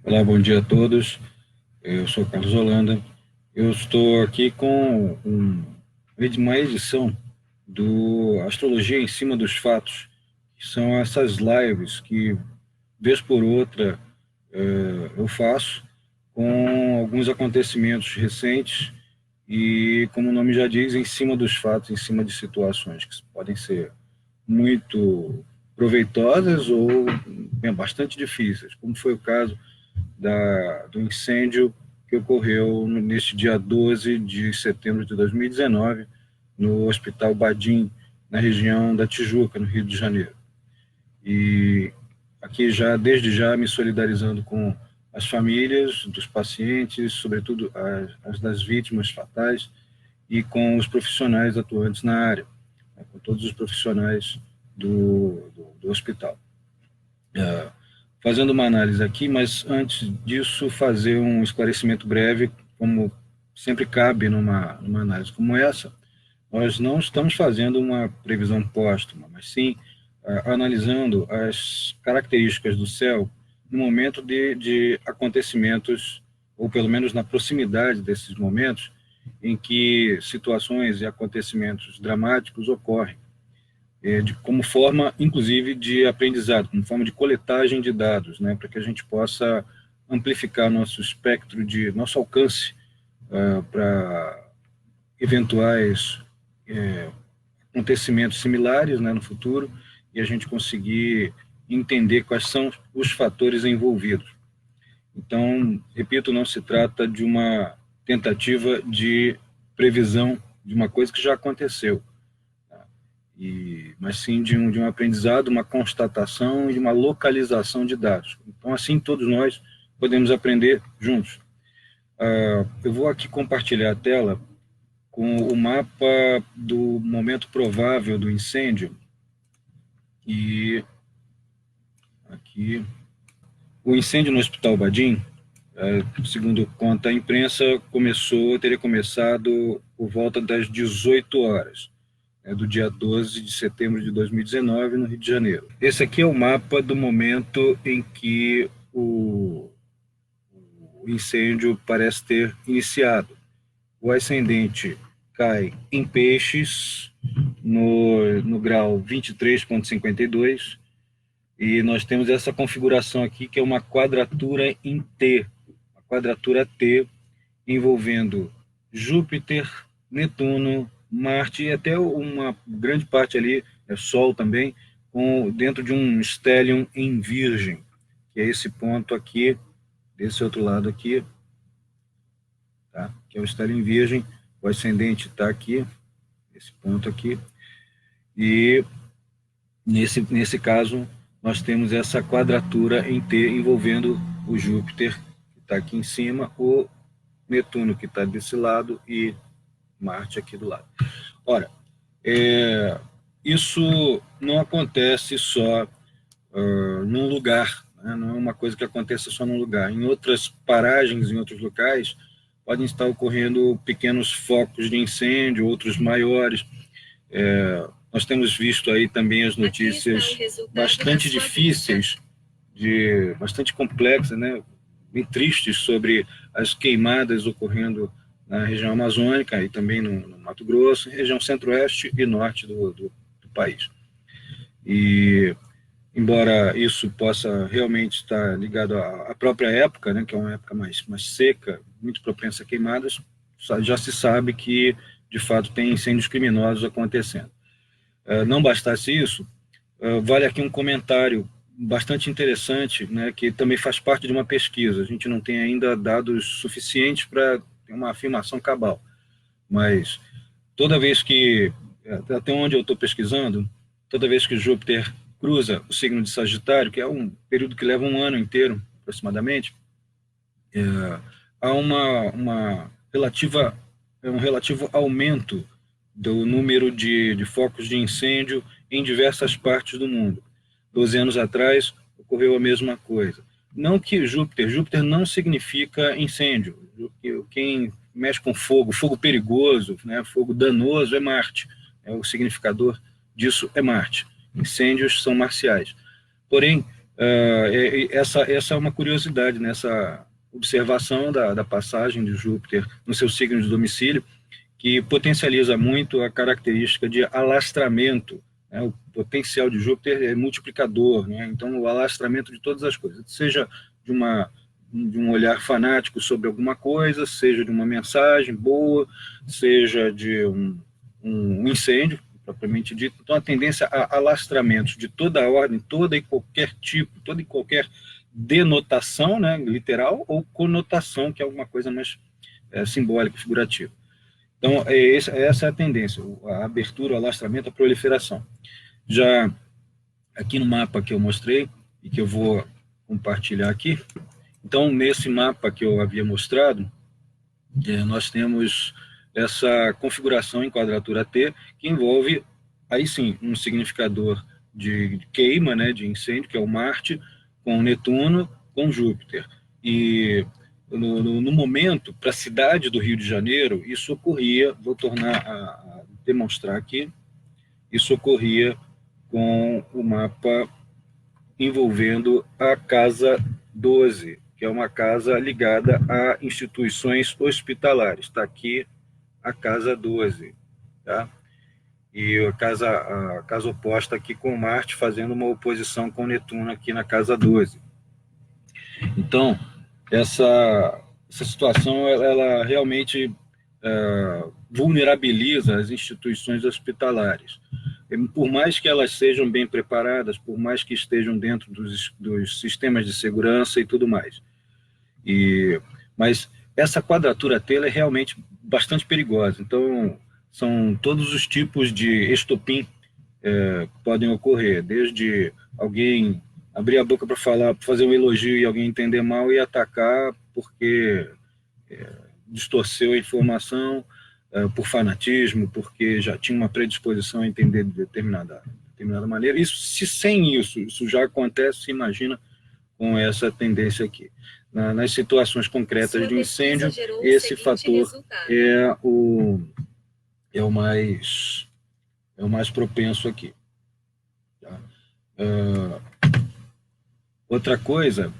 Olá, bom dia a todos. Eu sou Carlos Holanda. Eu estou aqui com uma edição do Astrologia em Cima dos Fatos, que são essas lives que, vez por outra, eu faço com alguns acontecimentos recentes e, como o nome já diz, em cima dos fatos, em cima de situações que podem ser muito proveitosas ou bastante difíceis, como foi o caso do incêndio que ocorreu neste dia 12 de setembro de 2019, no Hospital Badim, na região da Tijuca, no Rio de Janeiro. E aqui já, desde já, me solidarizando com as famílias dos pacientes, sobretudo as das vítimas fatais, e com os profissionais atuantes na área, né, com todos os profissionais do hospital. Fazendo uma análise aqui, mas antes disso fazer um esclarecimento breve, como sempre cabe numa análise como essa. Nós não estamos fazendo uma previsão póstuma, mas sim analisando as características do céu no momento de acontecimentos, ou pelo menos na proximidade desses momentos, em que situações e acontecimentos dramáticos ocorrem, como forma, inclusive, de aprendizado, como forma de coletagem de dados, né, para que a gente possa amplificar nosso espectro nosso alcance para eventuais acontecimentos similares, né, no futuro, e a gente conseguir entender quais são os fatores envolvidos. Então, repito, não se trata de uma tentativa de previsão de uma coisa que já aconteceu, mas sim de um aprendizado, uma constatação e uma localização de dados. Então, assim, todos nós podemos aprender juntos. Eu vou aqui compartilhar a tela com o mapa do momento provável do incêndio. E aqui, o incêndio no Hospital Badim, segundo conta a imprensa, teria começado por volta das 18 horas. Do dia 12 de setembro de 2019, no Rio de Janeiro. Esse aqui é o mapa do momento em que o incêndio parece ter iniciado. O ascendente cai em Peixes, no grau 23,52, e nós temos essa configuração aqui, que é uma quadratura em T, uma quadratura T, envolvendo Júpiter, Netuno, Marte e até uma grande parte ali, Sol também, dentro de um stellium em Virgem, que é esse ponto aqui, desse outro lado aqui, tá? Que é o stellium em Virgem, o ascendente está aqui, esse ponto aqui, e nesse caso nós temos essa quadratura em T envolvendo o Júpiter, que está aqui em cima, o Netuno, que está desse lado, e Marte aqui do lado. Ora, isso não acontece só num lugar, né? Não é uma coisa que aconteça só num lugar. Em outras paragens, em outros locais, podem estar ocorrendo pequenos focos de incêndio, outros maiores. Nós temos visto aí também as notícias bastante difíceis, bastante complexas, né? Bem tristes, sobre as queimadas ocorrendo na região amazônica e também no Mato Grosso, região centro-oeste e norte do país. E, embora isso possa realmente estar ligado à própria época, né, que é uma época mais seca, muito propensa a queimadas, já se sabe que, de fato, tem incêndios criminosos acontecendo. Não bastasse isso, vale aqui um comentário bastante interessante, né, que também faz parte de uma pesquisa. A gente não tem ainda dados suficientes para ter uma afirmação cabal, mas toda vez que, até onde eu estou pesquisando, toda vez que Júpiter cruza o signo de Sagitário, que é um período que leva um ano inteiro, aproximadamente, há um relativo aumento do número de focos de incêndio em diversas partes do mundo. 12 anos atrás, ocorreu a mesma coisa. Não que Júpiter não significa incêndio. Quem mexe com fogo perigoso, né, fogo danoso, é Marte. O significador disso é Marte. Incêndios são marciais. Porém, Essa é uma curiosidade nessa observação da passagem de Júpiter no seu signo de domicílio, que potencializa muito a característica de alastramento, né? O potencial de Júpiter é multiplicador, né? Então o alastramento de todas as coisas, seja de um olhar fanático sobre alguma coisa, seja de uma mensagem boa, seja de um incêndio, propriamente dito. Então, a tendência a alastramentos de toda a ordem, toda e qualquer tipo, toda e qualquer denotação, né, literal, ou conotação, que é alguma coisa mais simbólica, figurativa. Então, essa é a tendência, a abertura, o alastramento, a proliferação. Já aqui no mapa que eu mostrei, e que eu vou compartilhar aqui, então, nesse mapa que eu havia mostrado, nós temos essa configuração em quadratura T, que envolve, aí sim, um significador de queima, né, de incêndio, que é o Marte, com Netuno, com Júpiter. E no momento, para a cidade do Rio de Janeiro, isso ocorria, vou tornar a demonstrar aqui, isso ocorria com o mapa envolvendo a Casa 12, que é uma casa ligada a instituições hospitalares. Está aqui a Casa 12, tá? E a casa oposta aqui com Marte, fazendo uma oposição com Netuno aqui na Casa 12. Então, essa situação, ela realmente vulnerabiliza as instituições hospitalares. Por mais que elas sejam bem preparadas, por mais que estejam dentro dos sistemas de segurança e tudo mais. Mas essa quadratura T é realmente bastante perigosa. Então, são todos os tipos de estopim que podem ocorrer, desde alguém abrir a boca para falar, fazer um elogio e alguém entender mal e atacar porque distorceu a informação, por fanatismo, porque já tinha uma predisposição a entender de determinada maneira. Sem isso já acontece, imagina, com essa tendência aqui. Nas situações concretas de incêndio, esse fator é o mais propenso aqui. Tá? Outra coisa,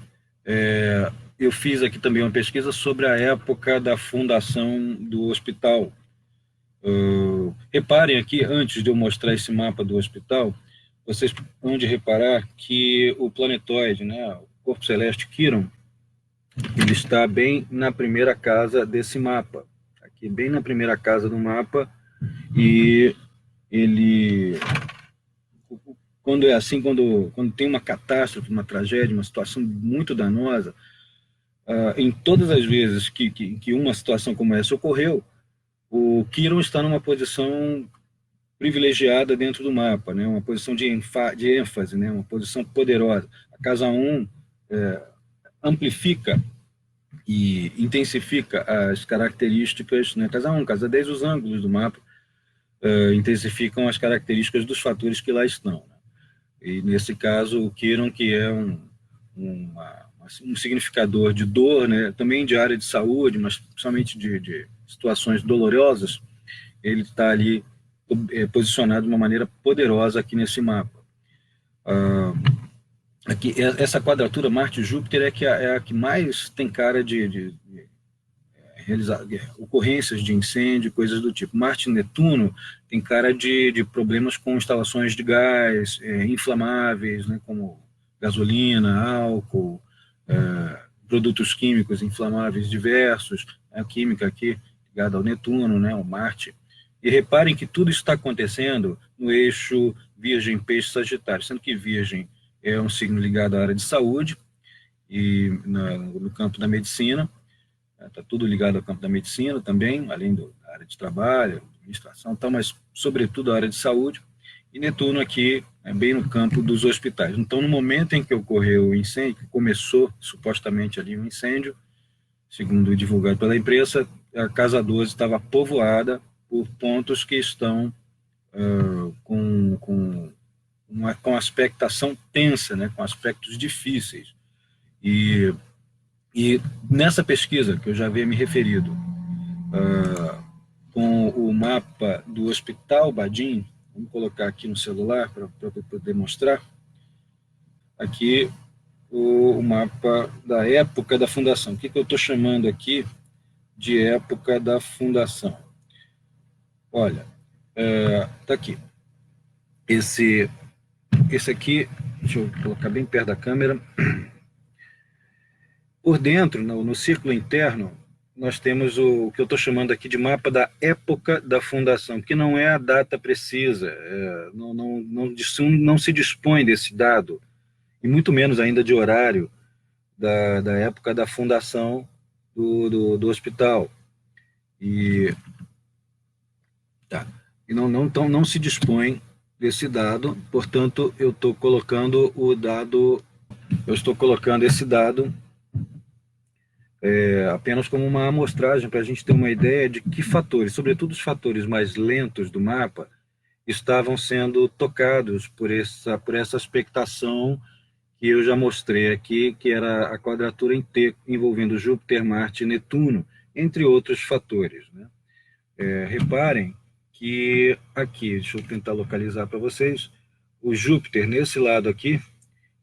eu fiz aqui também uma pesquisa sobre a época da fundação do hospital. Reparem aqui, antes de eu mostrar esse mapa do hospital, vocês vão de reparar que o planetoide, né, o corpo celeste Quiron, ele está bem na primeira casa desse mapa, aqui bem na primeira casa do mapa, e ele, quando é assim, quando tem uma catástrofe, uma tragédia, uma situação muito danosa, em todas as vezes que uma situação como essa ocorreu, o Quiron está numa posição privilegiada dentro do mapa, né? Uma posição de ênfase, né? Uma posição poderosa. A casa 1 amplifica e intensifica as características, né? Casa 1, casa 10, os ângulos do mapa intensificam as características dos fatores que lá estão, né? E nesse caso, o Quiron, que é um significador de dor, né? Também de área de saúde, mas principalmente de situações dolorosas, ele está ali posicionado de uma maneira poderosa aqui nesse mapa. Aqui, essa quadratura Marte-Júpiter é a que mais tem cara de realizar ocorrências de incêndio, coisas do tipo. Marte-Netuno tem cara de problemas com instalações de gás, inflamáveis, né, como gasolina, álcool, produtos químicos inflamáveis diversos, a química aqui ligada ao Netuno, né, ao Marte. E reparem que tudo está acontecendo no eixo Virgem, Peixe, Sagitário, sendo que Virgem é um signo ligado à área de saúde e no campo da medicina, está tudo ligado ao campo da medicina também, além da área de trabalho, administração, tal, mas sobretudo a área de saúde, e Netuno aqui é bem no campo dos hospitais. Então, no momento em que ocorreu o incêndio, que começou supostamente ali um incêndio, segundo divulgado pela imprensa, a Casa 12 estava povoada por pontos que estão com aspectação tensa, né, com aspectos difíceis. E nessa pesquisa, que eu já havia me referido, com o mapa do Hospital Badim, vamos colocar aqui no celular para poder mostrar. Aqui o mapa da época da fundação. O que eu estou chamando aqui de época da fundação? Olha, está aqui. Esse aqui, deixa eu colocar bem perto da câmera. Por dentro, no círculo interno, nós temos o que eu estou chamando aqui de mapa da época da fundação, que não é a data precisa, não se dispõe desse dado, e muito menos ainda de horário da época da fundação do hospital. E não se dispõe desse dado, portanto, eu estou colocando esse dado apenas como uma amostragem para a gente ter uma ideia de que fatores, sobretudo os fatores mais lentos do mapa, estavam sendo tocados por essa expectação que eu já mostrei aqui, que era a quadratura em T, envolvendo Júpiter, Marte e Netuno, entre outros fatores, né? Reparem que aqui, deixa eu tentar localizar para vocês, o Júpiter, nesse lado aqui,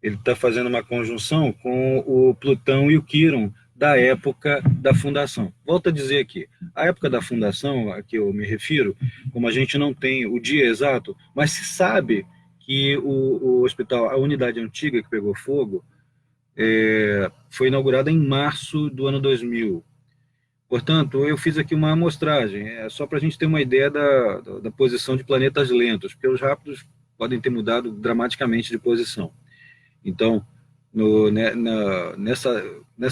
ele está fazendo uma conjunção com o Plutão e o Quirón da época da fundação. Volto a dizer aqui, a época da fundação a que eu me refiro, como a gente não tem o dia exato, mas se sabe que o hospital, a unidade antiga que pegou fogo, foi inaugurada em março do ano 2000. Portanto, eu fiz aqui uma amostragem, só para a gente ter uma ideia da posição de planetas lentos, porque os rápidos podem ter mudado dramaticamente de posição. Então, nessa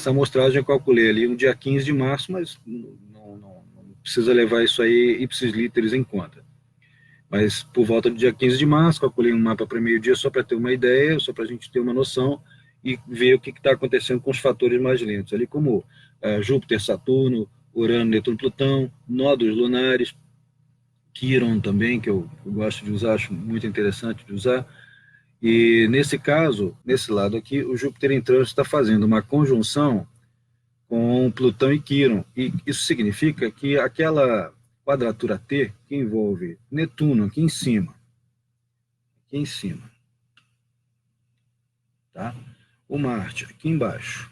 amostragem eu calculei ali no dia 15 de março, mas não precisa levar isso aí ipsis literis em conta. Mas por volta do dia 15 de março, calculei um mapa para meio-dia só para ter uma ideia, só para a gente ter uma noção e ver o que está acontecendo com os fatores mais lentos, ali como Júpiter, Saturno, Urano, Netuno, Plutão, nódulos lunares, Quirón também, que eu gosto de usar, acho muito interessante de usar. E nesse caso, nesse lado aqui, o Júpiter em trânsito está fazendo uma conjunção com Plutão e Quirón. E isso significa que aquela quadratura T, que envolve Netuno aqui em cima, tá? O Marte aqui embaixo,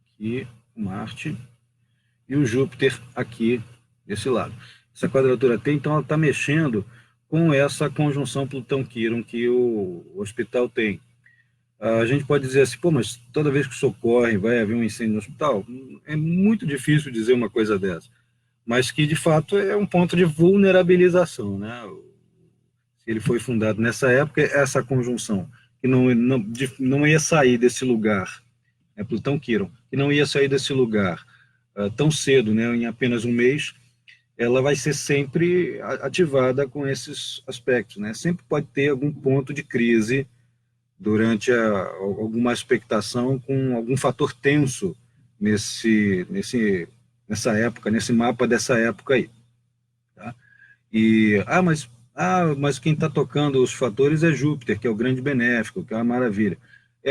aqui o Marte, e o Júpiter aqui desse lado. Essa quadratura T, então, ela está mexendo com essa conjunção Plutão-Quirón que o hospital tem. A gente pode dizer assim, pô, mas toda vez que socorre vai haver um incêndio no hospital? É muito difícil dizer uma coisa dessa, mas que, de fato, é um ponto de vulnerabilização, né? Se ele foi fundado nessa época, essa conjunção, que não ia sair desse lugar, Plutão-Quirón, que não ia sair desse lugar tão cedo, né, em apenas um mês, ela vai ser sempre ativada com esses aspectos, né? Sempre pode ter algum ponto de crise durante alguma expectação com algum fator tenso nessa época, nesse mapa dessa época aí. Tá? Mas quem está tocando os fatores é Júpiter, que é o grande benéfico, que é uma maravilha.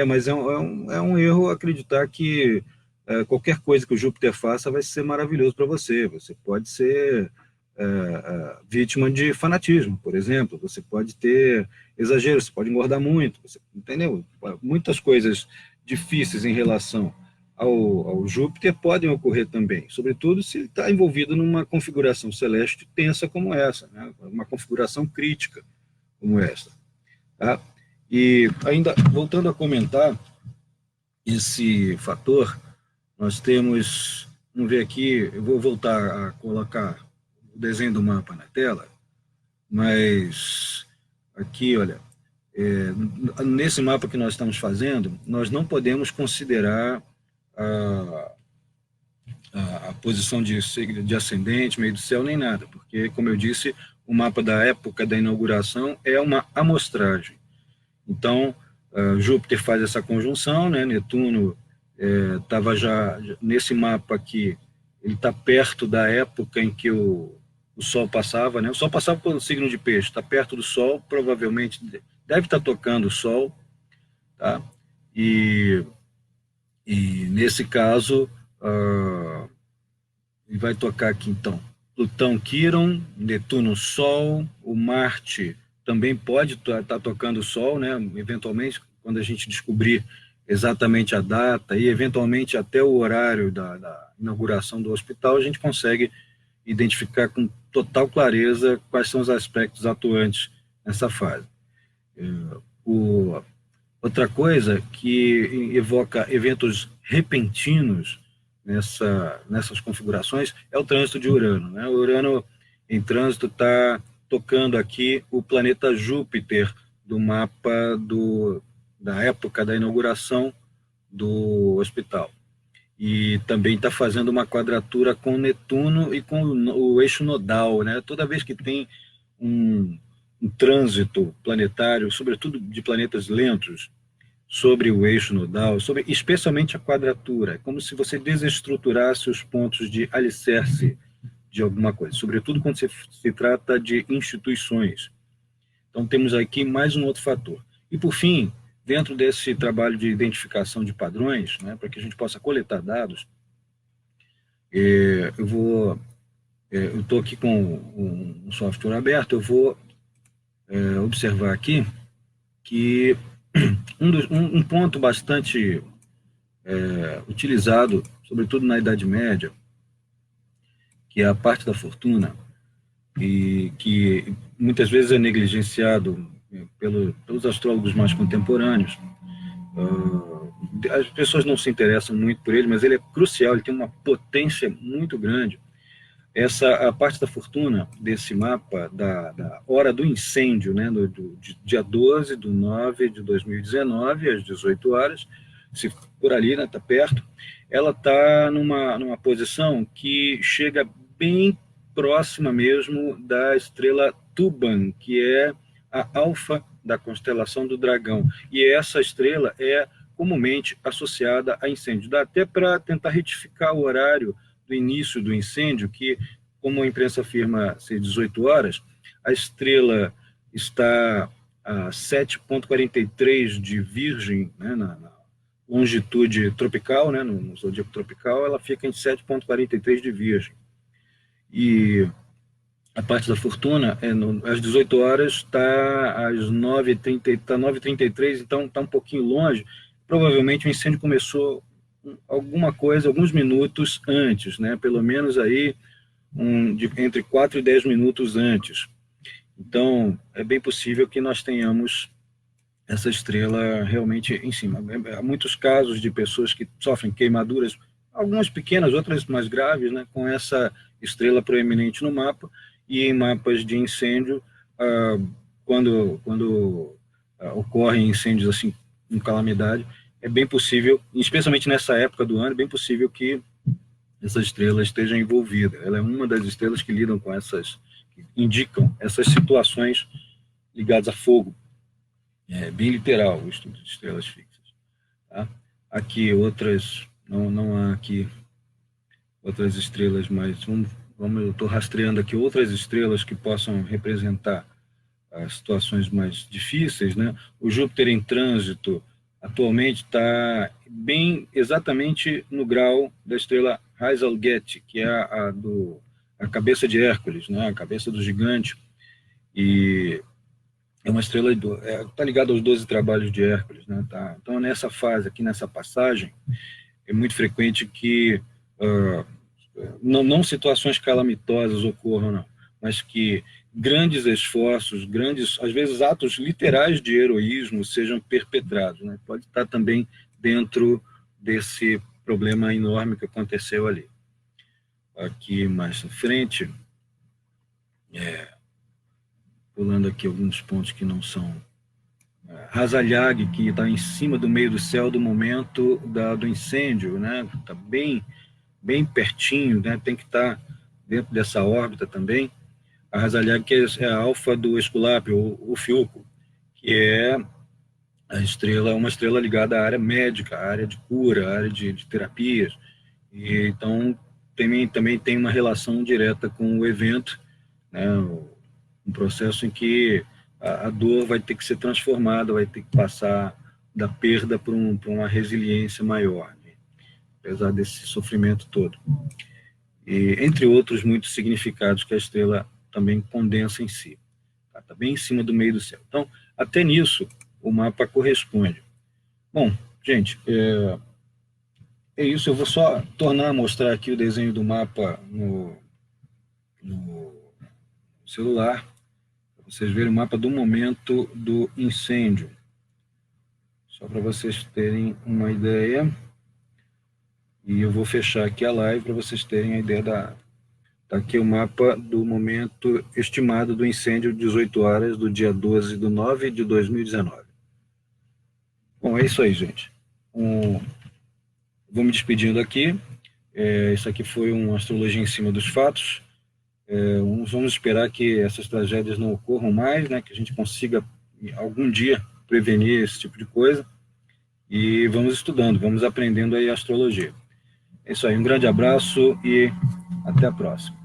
Mas é um erro acreditar que qualquer coisa que o Júpiter faça vai ser maravilhoso para você. Você pode ser vítima de fanatismo, por exemplo. Você pode ter exagero, você pode engordar muito. Entendeu? Muitas coisas difíceis em relação ao Júpiter podem ocorrer também, sobretudo se ele está envolvido numa configuração celeste tensa como essa, né? Uma configuração crítica como essa. Tá? E ainda, voltando a comentar esse fator, nós temos, vamos ver aqui, eu vou voltar a colocar o desenho do mapa na tela, mas aqui, olha, nesse mapa que nós estamos fazendo, nós não podemos considerar a posição de ascendente, meio do céu, nem nada, porque, como eu disse, o mapa da época da inauguração é uma amostragem. Então, Júpiter faz essa conjunção, né? Netuno estava já nesse mapa aqui, ele está perto da época em que o Sol passava, né? O Sol passava pelo signo de Peixe, está perto do Sol, provavelmente deve estar tocando o Sol, tá? E nesse caso, ele vai tocar aqui então Plutão, Quirón, Netuno, Sol, o Marte também pode estar tocando o Sol, né? Eventualmente, quando a gente descobrir exatamente a data e, eventualmente, até o horário da inauguração do hospital, a gente consegue identificar com total clareza quais são os aspectos atuantes nessa fase. Outra coisa que evoca eventos repentinos nessas configurações é o trânsito de Urano, né? O Urano em trânsito está tocando aqui o planeta Júpiter do mapa da época da inauguração do hospital. E também está fazendo uma quadratura com Netuno e com o eixo nodal, né? Toda vez que tem um trânsito planetário, sobretudo de planetas lentos, sobre o eixo nodal, sobre especialmente a quadratura, é como se você desestruturasse os pontos de alicerce de alguma coisa, sobretudo quando se trata de instituições. Então temos aqui mais um outro fator. E por fim, dentro desse trabalho de identificação de padrões, né, para que a gente possa coletar dados, eu estou aqui com um software aberto, eu vou observar aqui que um ponto bastante utilizado, sobretudo na Idade Média, que é a parte da fortuna, e que muitas vezes é negligenciado pelos astrólogos mais contemporâneos. As pessoas não se interessam muito por ele, mas ele é crucial, ele tem uma potência muito grande. A parte da fortuna desse mapa, da hora do incêndio, né, do dia 12 de 9 de 2019, às 18 horas, se por ali, né, está perto, ela está numa posição que chega bem próxima mesmo da estrela Tuban, que é a alfa da constelação do Dragão. E essa estrela é comumente associada a incêndio. Dá até para tentar retificar o horário do início do incêndio, que, como a imprensa afirma ser 18 horas, a estrela está a 7,43 de Virgem, né, na longitude tropical, né, no zodíaco tropical, ela fica em 7,43 de Virgem. E a parte da fortuna, às 18 horas, está às 9h33, então está um pouquinho longe. Provavelmente o incêndio começou alguns minutos antes, né? Pelo menos aí entre 4 e 10 minutos antes. Então, é bem possível que nós tenhamos essa estrela realmente em cima. Há muitos casos de pessoas que sofrem queimaduras, algumas pequenas, outras mais graves, né? Com essa estrela proeminente no mapa, e em mapas de incêndio, quando ocorrem incêndios assim, com calamidade, é bem possível, especialmente nessa época do ano, é bem possível que essa estrela esteja envolvida. Ela é uma das estrelas que lidam com que indicam essas situações ligadas a fogo. É bem literal o estudo de estrelas fixas. Tá? Aqui outras, não há aqui outras estrelas, mas eu estou rastreando aqui outras estrelas que possam representar as situações mais difíceis, né? O Júpiter em trânsito atualmente está bem exatamente no grau da estrela Hazelgate, que é a cabeça de Hércules, né? A cabeça do gigante, e é uma estrela está ligada aos 12 trabalhos de Hércules, né? Tá? Então nessa fase aqui, nessa passagem, é muito frequente que não situações calamitosas ocorram, não, mas que grandes esforços, às vezes atos literais de heroísmo sejam perpetrados, né? Pode estar também dentro desse problema enorme que aconteceu ali. Aqui mais à frente, pulando aqui alguns pontos que não são... Hazalyag, que está em cima do meio do céu do momento do incêndio, né? Está bem pertinho, né? Tem que estar dentro dessa órbita também. A Hazalyag, que é a alfa do Esculápio, o Fiuco, que é uma estrela ligada à área médica, à área de cura, à área de terapias. E, então, também tem uma relação direta com o evento, né? Um processo em que a dor vai ter que ser transformada, vai ter que passar da perda para uma resiliência maior, né? Apesar desse sofrimento todo. E, entre outros muitos significados que a estrela também condensa em si. Está bem em cima do meio do céu. Então, até nisso, o mapa corresponde. Bom, gente, é isso. Eu vou só tornar a mostrar aqui o desenho do mapa no celular, para vocês verem o mapa do momento do incêndio. Só para vocês terem uma ideia. E eu vou fechar aqui a live para vocês terem a ideia da... Tá aqui o mapa do momento estimado do incêndio, 18 horas do dia 12/9 de 2019. Bom, é isso aí, gente. Vou me despedindo aqui. Isso aqui foi uma astrologia em cima dos fatos. Vamos esperar que essas tragédias não ocorram mais, né? Que a gente consiga, algum dia, prevenir esse tipo de coisa. E vamos estudando, vamos aprendendo aí a astrologia. É isso aí, um grande abraço e até a próxima.